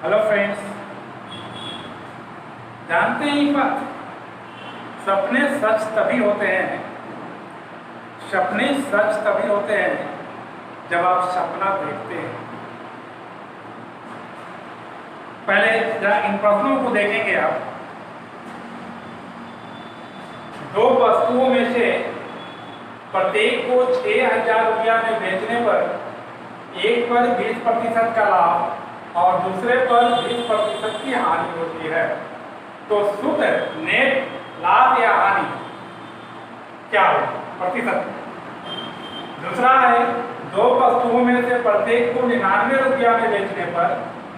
Hello friends, जानते हैं एक बात, सपने सच तभी होते हैं, सपने सच तभी होते हैं जब आप सपना देखते हैं। पहले जरा इन प्रश्नों को देखेंगे आप। दो वस्तुओं में से प्रत्येक को 6,000 रुपया में बेचने पर एक पर 20% का लाभ और दूसरे पर 20% की हानि होती है, तो शुद्ध नेट लाभ या हानि क्या हो प्रतिशत। दूसरा है, दो वस्तुओं में से प्रत्येक को 99 रुपया में बेचने पर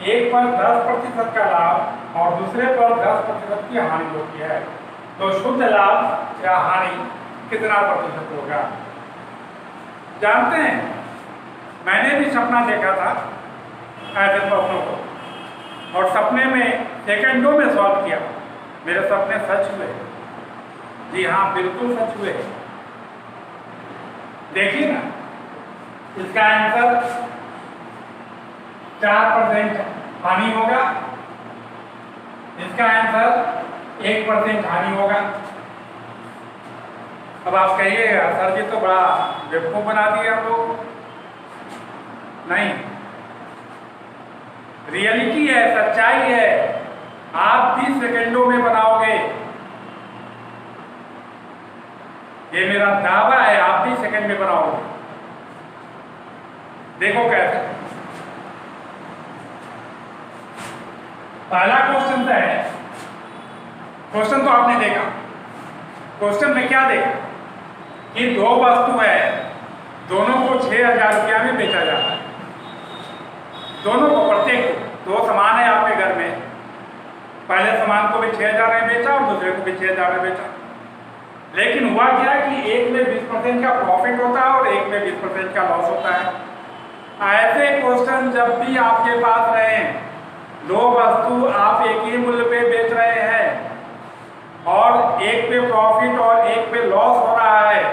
एक पर 10% का लाभ और दूसरे पर 10% की हानि होती है, तो शुद्ध लाभ या हानि कितना प्रतिशत होगा। जानते हैं, मैंने भी सपना देखा था ऐसे प्रश्नों को और सपने में सेकंडों में सॉल्व किया। मेरे सपने सच हुए। जी हाँ, बिल्कुल सच हुए। देखिए ना, इसका आंसर 4% हानि होगा, इसका आंसर 1% हानि होगा। अब आप कहिएगा सर जी तो बड़ा बेवकूफ बना दिया आप लोग। नहीं, रियलिटी है, सच्चाई है। आप 20 सेकंडों में बनाओगे, ये मेरा दावा है। आप 20 सेकंड में बनाओगे। देखो कैसे। पहला क्वेश्चन है, क्वेश्चन तो आपने देखा। क्वेश्चन में क्या देखा कि दो वस्तु है, दोनों को 6,000 रुपया में बेचा जाता है। दोनों को, प्रत्येक को। दो सामान है आपके घर में, पहले सामान को भी 6,000 में बेचा और दूसरे को भी 6,000 में बेचा। लेकिन हुआ क्या कि एक में 20% का प्रॉफिट होता है और एक में 20% का लॉस होता है। ऐसे क्वेश्चन जब भी आपके पास रहे, दो वस्तु आप एक ही मूल्य पे बेच रहे हैं और एक पे प्रॉफिट और एक पे लॉस हो रहा है,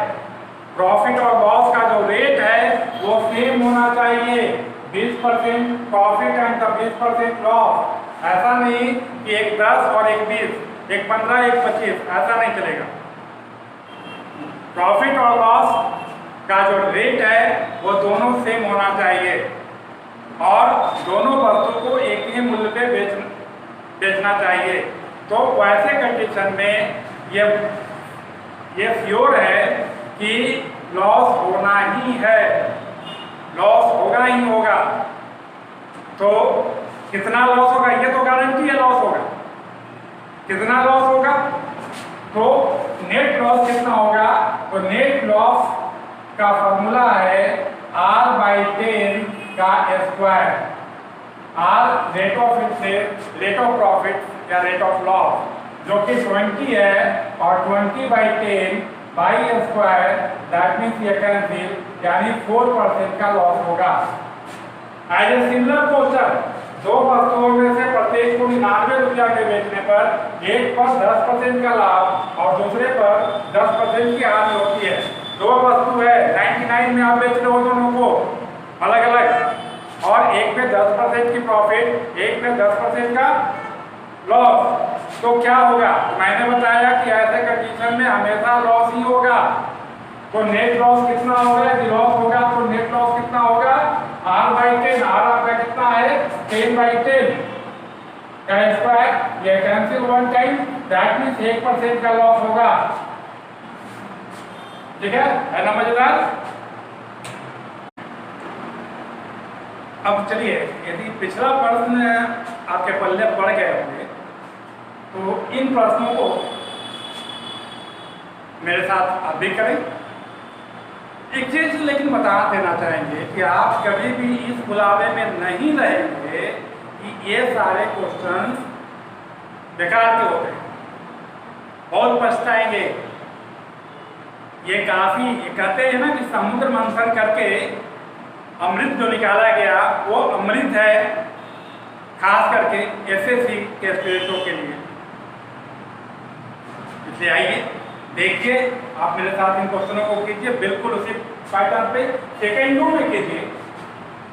प्रॉफिट और लॉस का जो रेट है वो सेम होना चाहिए। 20% प्रॉफिट एंड 20% लॉस। ऐसा नहीं कि एक 10 और एक 20, एक 15 एक 25, ऐसा नहीं चलेगा। प्रॉफिट और लॉस का जो रेट है वो दोनों सेम होना चाहिए और दोनों वस्तु को एक ही मूल्य पे बेचना चाहिए। तो वैसे कंडीशन में ये श्योर है कि लॉस होना ही है, लॉस होगा ही होगा। तो कितना लॉस होगा, ये तो गारंटी है लॉस होगा। कितना लॉस होगा, तो नेट लॉस कितना होगा, तो नेट लॉस का फॉर्मूला है R/10 का square. R rate of interest, rate of profit या रेट ऑफ लॉस, जो कि 20 है और 20/10 बाई स्क्वायर, दैट मीन्स ये कैंसिल, यानी 4% का लॉस होगा। एज ए सिमिलर क्वेश्चन, दो वस्तुओं में से प्रत्येक को 99 रुपया में बेचने पर एक पर 10% का लाभ और दूसरे पर 10% की हानि होती है। दो वस्तु है, 99 में आप बेच रहे हो दोनों को अलग अलग, और एक पे 10% की प्रॉफिट, एक पे 10% का लॉस। तो क्या होगा, मैंने बताया कि ऐसे कंडीशन में हमेशा लॉस ही होगा। तो नेट लॉस कितना होगा, यदि लॉस होगा तो नेट लॉस कितना होगा, R/10। R आपका कितना है, 10/10 का स्क्वायर, ये कैंसिल 1 टाइम, दैट मीन्स 1% का लॉस होगा। ठीक है ना मजेदार। अब चलिए, यदि पिछला प्रश्न आपके पल्ले पड़ गए होंगे तो इन प्रश्नों को मेरे साथ आप भी करें। एक चीज लेकिन बता देना चाहेंगे कि आप कभी भी इस बुलावे में नहीं रहेंगे कि ये सारे क्वेश्चंस बेकार के होते हैं, बहुत पछताएंगे। ये काफी, ये कहते हैं ना कि समुद्र मंथन करके अमृत जो निकाला गया वो अमृत है, खास करके एसएससी के स्टूडेंटों के लिए। इसलिए आइए देखिए, आप मेरे साथ इन क्वेश्चनों को कीजिए, बिल्कुल उसी पैटर्न पे सेकेंडों में कीजिए।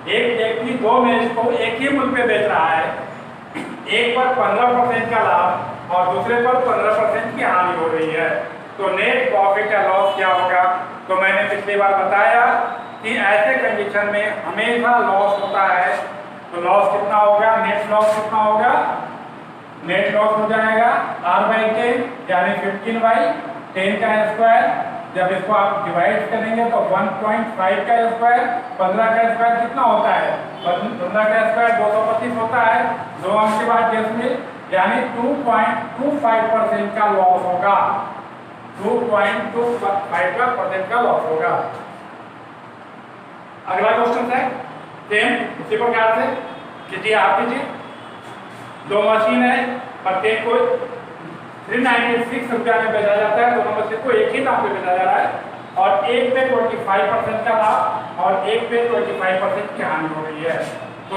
एक व्यक्ति दो मैच को एक ही मूल्य पे बेच रहा है एक पर 15% का लाभ और दूसरे पर 15% की हानि हो रही है, तो नेट प्रॉफिट या लॉस क्या होगा? तो मैंने पिछली बार बताया कि ऐसे कंडीशन में हमेशा लॉस होता है। तो लॉस कितना होगा? नेट लॉस कितना होगा? नेट लॉस हो जाएगा R/10 यानी 15/10 का स्क्वायर। जब इसको आप डिवाइड करेंगे तो 1.5 का स्क्वायर, 15 का स्क्वायर कितना होता है? 15 का स्क्वायर 225 होता है, 2 अंक के बाद डेसिमल, यानी 2.25% का लॉस होगा। 2.25% का लॉस होगा। अगला क्वेश्चन है सेम उसी प्रकार से कीजिए, आप कीजिए। दो मशीन है, प्रत्येक को 396 रुपया में बेचा जाता है। दोनों मशीन को एक ही दाम पे बेचा जा रहा है और एक पे 25% का लाभ और एक पे 25% की हानि हो रही है। तो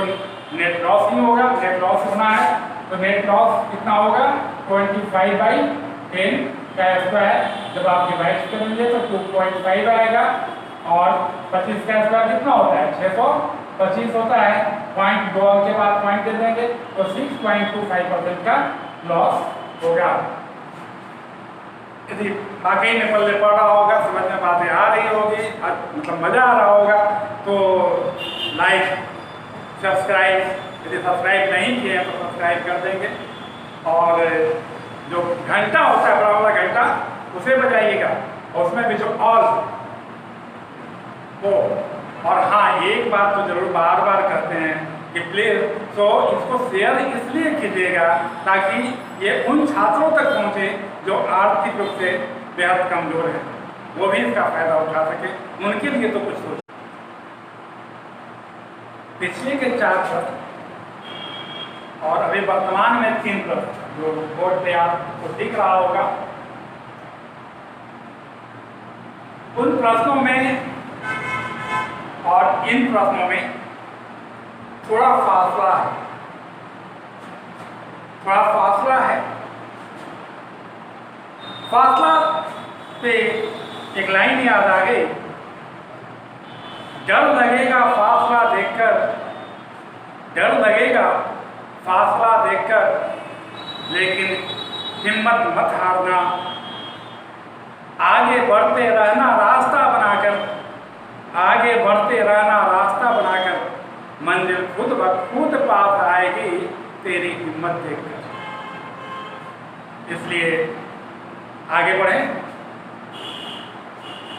नेट लॉस नहीं होगा, नेट लॉस होना है। तो नेट लॉस कितना होगा? 25/10 का स्क्वायर। जब आप डिवाइड करेंगे तो 2.5 आएगा और 25 का स्क्वायर कितना होता है? 625 होता है। पॉइंट 2 के बाद पॉइंट दे देंगे तो 6.25% का लॉस होगा। यदि वाकई में पल्ले पड़ रहा होगा, समझ में बातें आ रही होगी, मतलब मजा आ रहा होगा, तो लाइक सब्सक्राइब, यदि सब्सक्राइब नहीं किए तो सब्सक्राइब कर देंगे और जो घंटा होता है बड़ा वाला घंटा उसे बजाइएगा और उसमें भी जो ऑल वो। और हाँ, एक बात तो जरूर बार बार करते हैं कि प्लीज तो इसको शेयर इसलिए कीजिएगा ताकि ये उन छात्रों तक पहुंचे जो आर्थिक रूप से बेहद कमजोर हैं, वो भी इसका फायदा उठा सके। उनके लिए तो कुछ सोच। पिछले के 4 प्रश्न और अभी वर्तमान में 3 प्रश्न जो बोर्ड पे आपको दिख रहा होगा, उन प्रश्नों में और इन प्रश्नों में थोड़ा फासला है, फासला पे एक लाइन याद आ गई, डर लगेगा फासला देखकर, डर लगेगा फासला देखकर, लेकिन हिम्मत मत हारना, आगे बढ़ते रहना रास्ता बनाकर, आगे बढ़ते रहना रास्ता बनाकर, मंजिल खुद ब खुद पास आएगी तेरी हिम्मत देखकर। इसलिए आगे बढ़े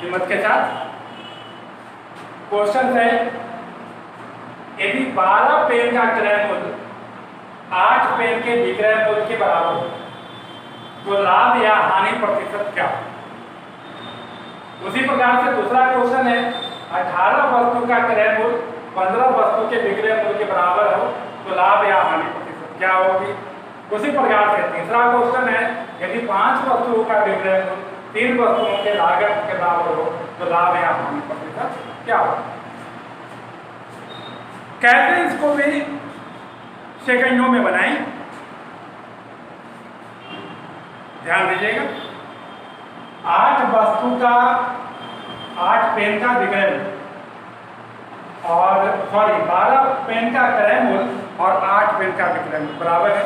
हिम्मत के साथ। क्वेश्चन है, यदि 12 पेन का क्रय मूल्य 8 पेन के विक्रय मूल्य के बराबर हो तो लाभ या हानि प्रतिशत क्या? उसी प्रकार से दूसरा क्वेश्चन है, 18 वस्तु का क्रय मूल्य 15 वस्तु के विक्रय मूल्य के बराबर हो तो लाभ या हानि प्रतिशत क्या होगी? उसी प्रकार से तीसरा क्वेश्चन है, यदि 5 वस्तुओं का विक्रय मूल्य 3 वस्तुओं के लागत के बराबर हो तो लाभ या हानि प्रतिशत क्या होगा? कैसे इसको भी सेकंडों में बनाएं, ध्यान दीजिएगा। 8 वस्तु का 8 पेन का विक्रय मूल्य और 12 पेन का क्रय मूल्य और 8 पेन का विक्रय मूल्य बराबर है।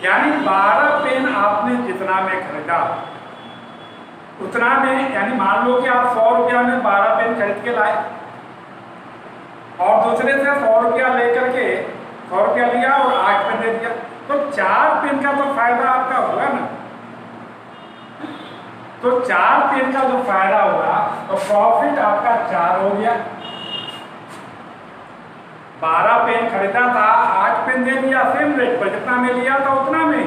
यानी 12 पेन आपने जितना में खरीदा उतना में, यानी मान लो कि आप 100 रुपया में 12 पेन खरीद के लाए और दूसरे से 100 रुपया लेकर के 100 रुपया लिया और 8 पेन दे दिया, तो 4 पेन का तो फायदा आपका हुआ ना। तो 4 पेन का जो फायदा हुआ तो प्रॉफिट आपका 4 हो गया। 12 पेन खरीदा था, 8 पेन दे दिया सेम रेट पर, जितना में लिया था उतना में।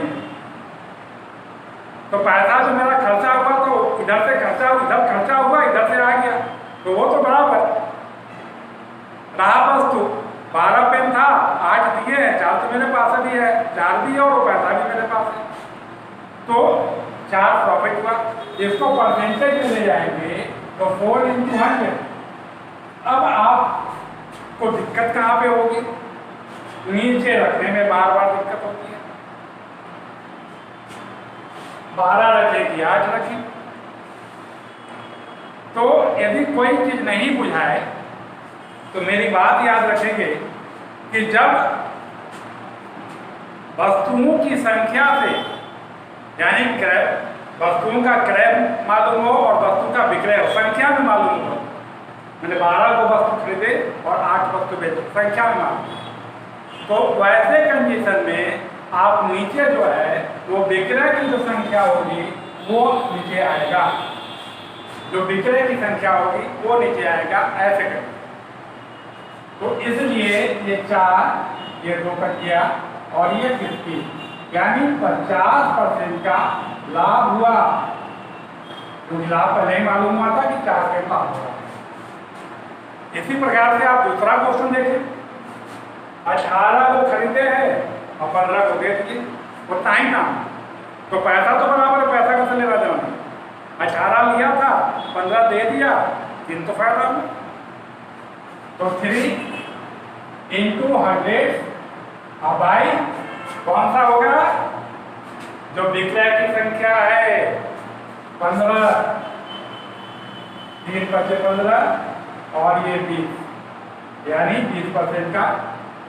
तो पैसा जो मेरा खर्चा हुआ तो इधर से खर्चा, इधर खर्चा हुआ, इधर से आ गया, तो वो तो बराबर रहा। वस्तु 12 पेन था, 8 दिए हैं, 4 तो मेरे पास भी है, 4 दिए और वो पैसा भी मेरे पास है, तो 4 प्रॉफिट हुआ। इसको परसेंटेज में ले जाएंगे तो 4 × 100। अब आपको दिक्कत कहाँ पे होगी? नीचे रखने में बार बार दिक्कत होती है। 12 रखे कि 8 रखें। तो यदि कोई चीज नहीं बुझाए तो मेरी बात याद रखेंगे कि जब वस्तुओं की संख्या से, यानी क्रय, वस्तुओं का क्रय मालूम हो और वस्तु का विक्रय हो, संख्या में मालूम हो। मैंने 12 को वस्तु खरीदे और 8 वस्तु बेचे, संख्या में मालूम। तो वैसे कंडीशन में आप नीचे जो है वो विक्रय की जो संख्या होगी वो नीचे आएगा, जो विक्रय की संख्या होगी वो नीचे आएगा, ऐसे करें। तो इसलिए ये 4, ये 2 कट गया और ये 50, यानी 50% का लाभ हुआ। क्योंकि लाभ पहले ही मालूम हुआ था कि 4 के लाभ हुआ। इसी प्रकार से आप दूसरा क्वेश्चन देखें। 18 को खरीदे हैं और 15 को दे दिए, वो टाइम ना, तो पैसा तो बराबर है, पैसा कैसे लेना देना। 18 लिया था, 15 दे दिया, 3 तो फायदा हुआ। तो 3 × 100 अब भाई कौन सा होगा, जो विक्रय की संख्या है 15, 3 × 15 और ये 20, यानी 20% का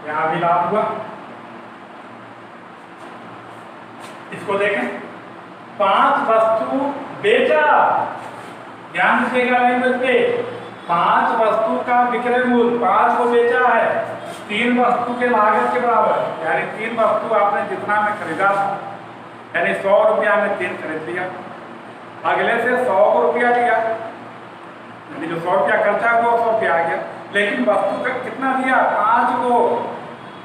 यहां भी लाभ हुआ। इसको देखें, 5 वस्तु बेचा, ध्यान दीजिएगा लैंग्वेज पे, 5 वस्तु का विक्रय मूल्य 5 को बेचा है 3 वस्तु के लागत के बराबर, यानी 3 वस्तु आपने जितना में खरीदा था, यानी 100 रुपया में 3 खरीद लिया, अगले से 100 रुपया लिया, यानी जो 100 रुपया खर्चा हुआ 100 रुपया आ गया, लेकिन वस्तु का कितना दिया, 5 को,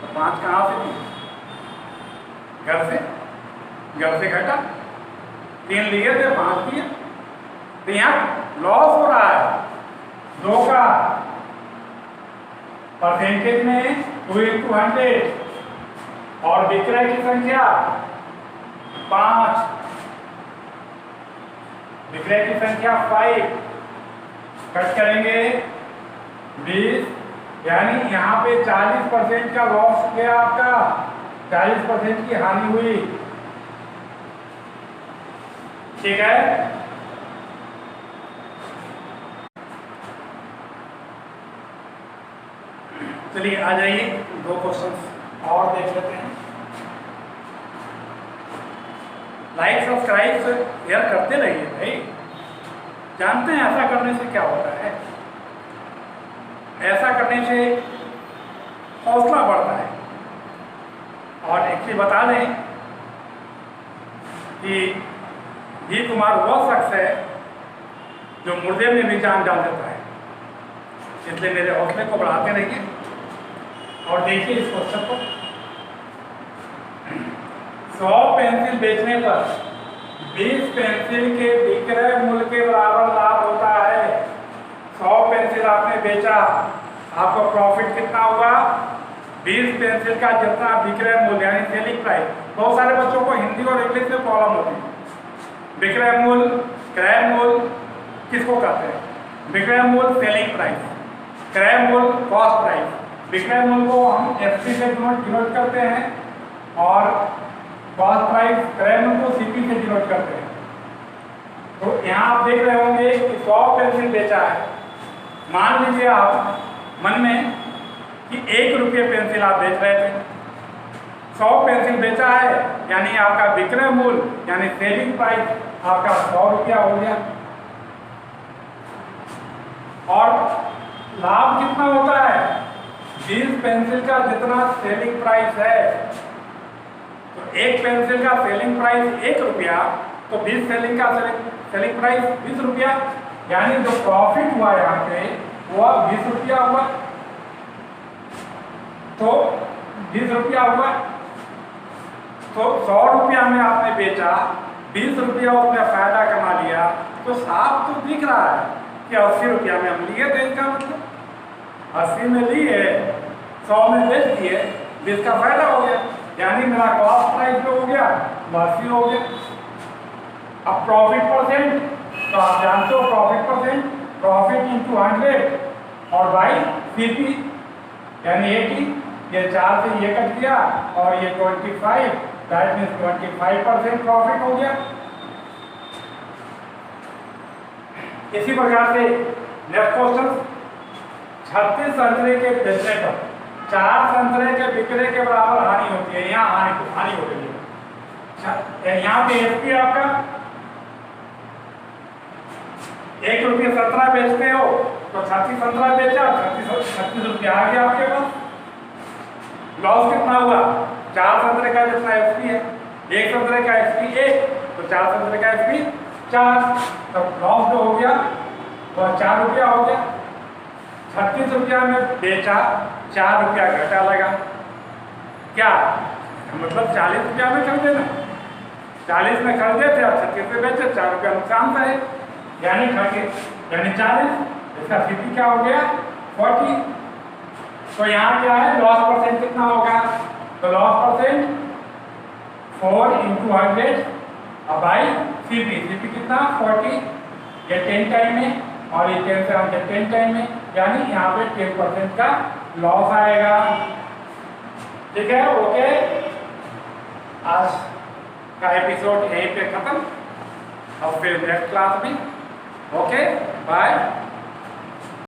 तो 5 कहाँ से दिया, घर से घटा, 3 लिए थे 5 दिया, तो यहाँ लॉस हो रहा है 2 का, परसेंटेज में 2 × 100 और विक्रय की संख्या 5, विक्रय की संख्या 5, कट करेंगे 20, यानी यहाँ पे 40% का लॉस गया आपका, 40% की हानि हुई। ठीक है, चलिए आ जाइए 2 क्वेश्चन और देख लेते हैं। लाइक सब्सक्राइब शेयर करते रहिए भाई, जानते हैं ऐसा करने से क्या होता है, ऐसा करने से हौसला बढ़ता है। और एक चीज बता दें कि ये कुमार वह शख्स है जो मुर्दे में भी जान डाल देता है, इसलिए मेरे हौसले को बढ़ाते रहिए। और देखिए इस क्वेश्चन को, 100 पेंसिल बेचने पर 20 पेंसिल के विक्रय मूल्य के बराबर लाभ होता है। 100 पेंसिल आपने बेचा, आपको प्रॉफिट कितना हुआ, 20 पेंसिल का जितना विक्रय मूल्य यानी सेलिंग प्राइस। बहुत सारे बच्चों को हिंदी और इंग्लिश में प्रॉब्लम होती है। विक्रय मूल्य, क्रय मूल्य किसको कहते हैं, विक्रय मूल्य सेलिंग प्राइस, क्रय मूल्य कॉस्ट प्राइस। विक्रय मूल्य को हम एफसी से डिनोट करते हैं और कॉस्ट प्राइस, क्रय मूल्य को सीपी से डिनोट करते हैं। तो यहाँ आप देख रहे होंगे कि 100 पेंसिल बेचा है, मान लीजिए आप मन में कि 1 रुपये पेंसिल आप बेच रहे थे, 100 पेंसिल बेचा है, यानी आपका विक्रय मूल्य यानी सेलिंग प्राइस आपका 100 रुपया हो गया। और लाभ कितना होता है, 20 पेंसिल का जितना सेलिंग प्राइस है, तो एक पेंसिल का सेलिंग प्राइस 1 रुपया, तो 20 सेलिंग का सेलिंग प्राइस 20 रुपया, यानी जो प्रॉफिट हुआ यहाँ पे वो 20 रुपया हुआ। तो 20 रुपया हुआ, तो 100 रुपया में आपने बेचा, 20 रुपया उसमें फायदा कमा लिया, तो साफ तो दिख रहा है कि 80 रुपया में हम लिए थे, इसका मतलब 80 में लिए, 100 में बेच दिए, 20 का फायदा हो गया, यानी मेरा कॉस्ट प्राइस जो हो गया 80 हो गया। अब प्रॉफिट परसेंट, तो आप जानते हो प्रॉफिट परसेंट, प्रॉफिट इंटू 100 और बाई सीपी यानी 80, ये 4 से ये कट गया और ये 25, दैट मीन्स 25% प्रॉफिट हो गया। इसी प्रकार से नेक्स्ट क्वेश्चन, 36 संतरे के बेचने पर 4 संतरे के बिक्रे के बराबर हानि होती है, यहाँ हानि हो रही है। यहाँ पे एसपी आपका 1 रुपये 17 बेचते हो तो 36 संतरा बेचा, 36 रुपया आ गया आपके पास। लॉस कितना हुआ? 4 संतरे का जितना एसपी है, 1 संतरे का एसपी 1 तो 4 संतरे का एसपी 4, तब लॉस जो हो गया वह 4 रुपया हो गया। 36 रुपया में बेचा, 4 रुपया घटा लगा, क्या मतलब 40 रुपया में खरीदे ना, 40 में खरीदे थे और 36 में बेचे, 4 रुपया नुकसान था, यानी 40, इसका सीपी क्या हो गया 40। तो यहाँ क्या है लॉस परसेंट कितना होगा? तो लॉस परसेंट 4 × 100 बाई सीपी कितना 40, ये 10 टाइम में और ये 10 से हम 10 टाइम में, यानी यहाँ पे 10% का लॉस आएगा। ठीक है, ओके, आज का एपिसोड यहीं पे खत्म, अब फिर नेक्स्ट क्लास में। Okay, bye.